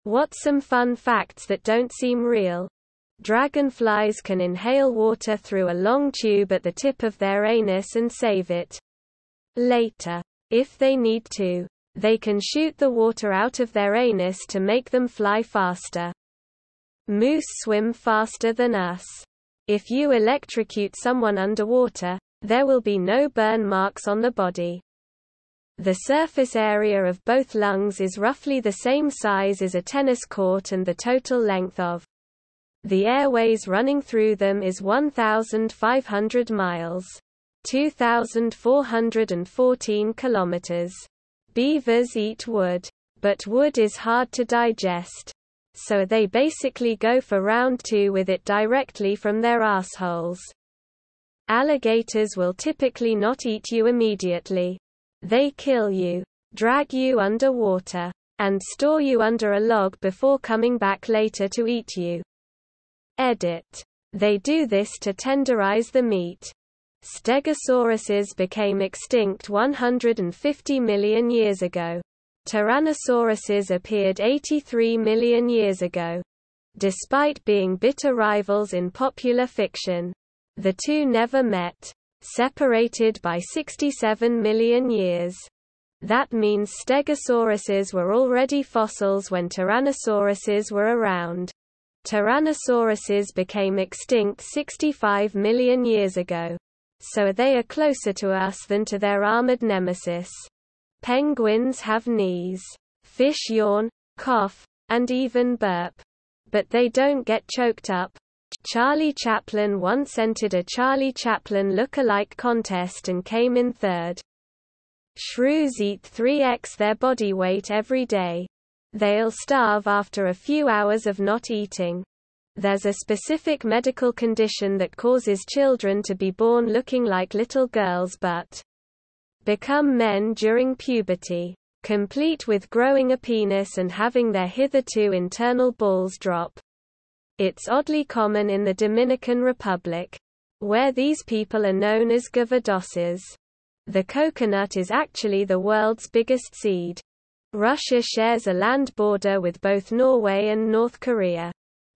What's some fun facts that don't seem real? Dragonflies can inhale water through a long tube at the tip of their anus and save it later. If they need to, they can shoot the water out of their anus to make them fly faster. Moose swim faster than us. If you electrocute someone underwater, there will be no burn marks on the body. The surface area of both lungs is roughly the same size as a tennis court, and the total length of the airways running through them is 1,500 miles. 2,414 kilometers. Beavers eat wood. But wood is hard to digest. So they basically go for round 2 with it directly from their assholes. Alligators will typically not eat you immediately. They kill you, drag you underwater, and store you under a log before coming back later to eat you. Edit. They do this to tenderize the meat. Stegosauruses became extinct 150 million years ago. Tyrannosauruses appeared 83 million years ago. Despite being bitter rivals in popular fiction, the two never met. Separated by 67 million years. That means Stegosauruses were already fossils when Tyrannosauruses were around. Tyrannosauruses became extinct 65 million years ago. So they are closer to us than to their armored nemesis. Penguins have knees. Fish yawn, cough, and even burp. But they don't get choked up. Charlie Chaplin once entered a Charlie Chaplin look-alike contest and came in third. Shrews eat 3x their body weight every day. They'll starve after a few hours of not eating. There's a specific medical condition that causes children to be born looking like little girls but become men during puberty, complete with growing a penis and having their hitherto internal balls drop. It's oddly common in the Dominican Republic, where these people are known as gavadoses. The coconut is actually the world's biggest seed. Russia shares a land border with both Norway and North Korea.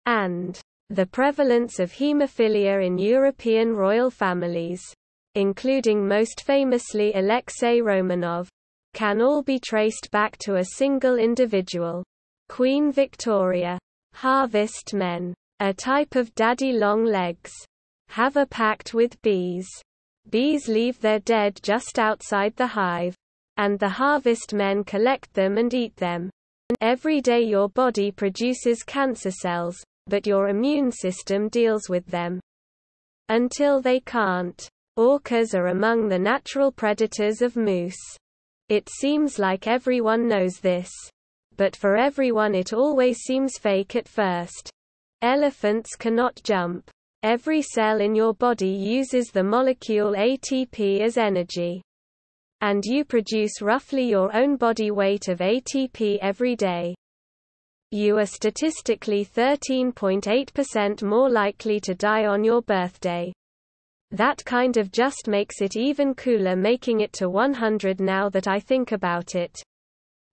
And the prevalence of hemophilia in European royal families, including most famously Alexei Romanov, can all be traced back to a single individual, Queen Victoria. Harvest men, a type of daddy long legs, have a pact with bees. Bees leave their dead just outside the hive, and the harvest men collect them and eat them. Every day your body produces cancer cells, but your immune system deals with them until they can't. Orcas are among the natural predators of moose. It seems like everyone knows this. But for everyone it always seems fake at first. Elephants cannot jump. Every cell in your body uses the molecule ATP as energy. And you produce roughly your own body weight of ATP every day. You are statistically 13.8% more likely to die on your birthday. That kind of just makes it even cooler, making it to 100 now that I think about it.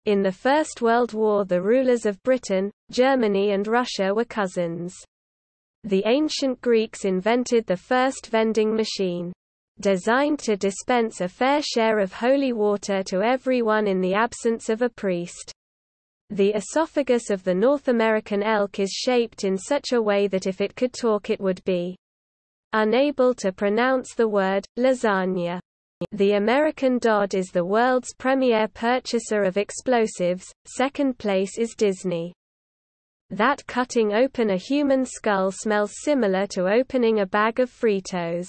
In the First World War the rulers of Britain, Germany and Russia were cousins. The ancient Greeks invented the first vending machine, designed to dispense a fair share of holy water to everyone in the absence of a priest. The esophagus of the North American elk is shaped in such a way that if it could talk it would be unable to pronounce the word lasagna. The American Dodd is the world's premier purchaser of explosives. Second place is Disney. That cutting open a human skull smells similar to opening a bag of Fritos.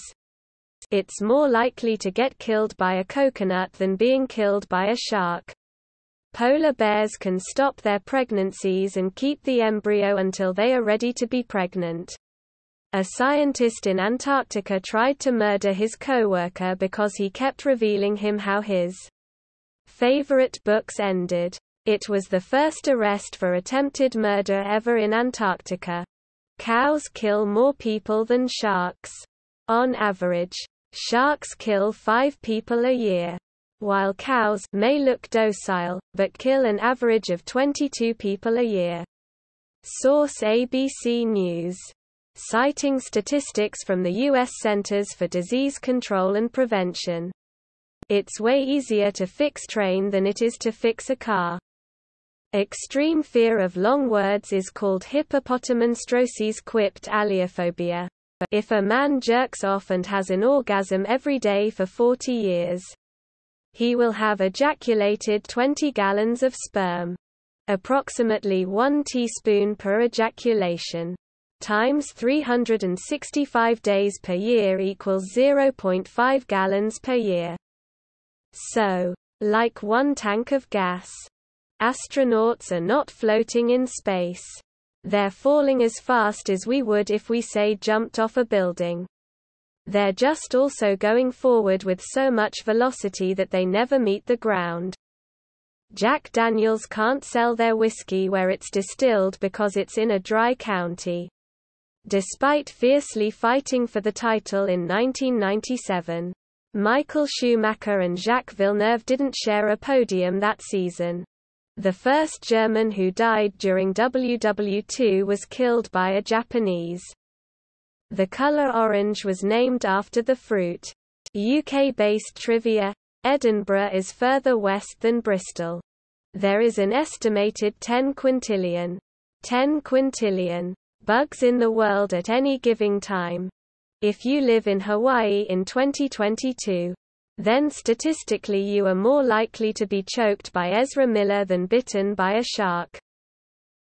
It's more likely to get killed by a coconut than being killed by a shark. Polar bears can stop their pregnancies and keep the embryo until they are ready to be pregnant. A scientist in Antarctica tried to murder his coworker because he kept revealing him how his favorite books ended. It was the first arrest for attempted murder ever in Antarctica. Cows kill more people than sharks. On average, sharks kill 5 people a year, while cows may look docile, but kill an average of 22 people a year. Source: ABC News. Citing statistics from the U.S. Centers for Disease Control and Prevention. It's way easier to fix train than it is to fix a car. Extreme fear of long words is called hippopotamonstroses quipt allophobia. If a man jerks off and has an orgasm every day for 40 years, he will have ejaculated 20 gallons of sperm. Approximately 1 teaspoon per ejaculation. Times 365 days per year equals 0.5 gallons per year. So, like one tank of gas. Astronauts are not floating in space. They're falling as fast as we would if we say jumped off a building. They're just also going forward with so much velocity that they never meet the ground. Jack Daniels can't sell their whiskey where it's distilled because it's in a dry county. Despite fiercely fighting for the title in 1997, Michael Schumacher and Jacques Villeneuve didn't share a podium that season. The first German who died during WW2 was killed by a Japanese. The color orange was named after the fruit. UK-based trivia: Edinburgh is further west than Bristol. There is an estimated 10 quintillion bugs in the world at any given time. If you live in Hawaii in 2022, then statistically you are more likely to be choked by Ezra Miller than bitten by a shark.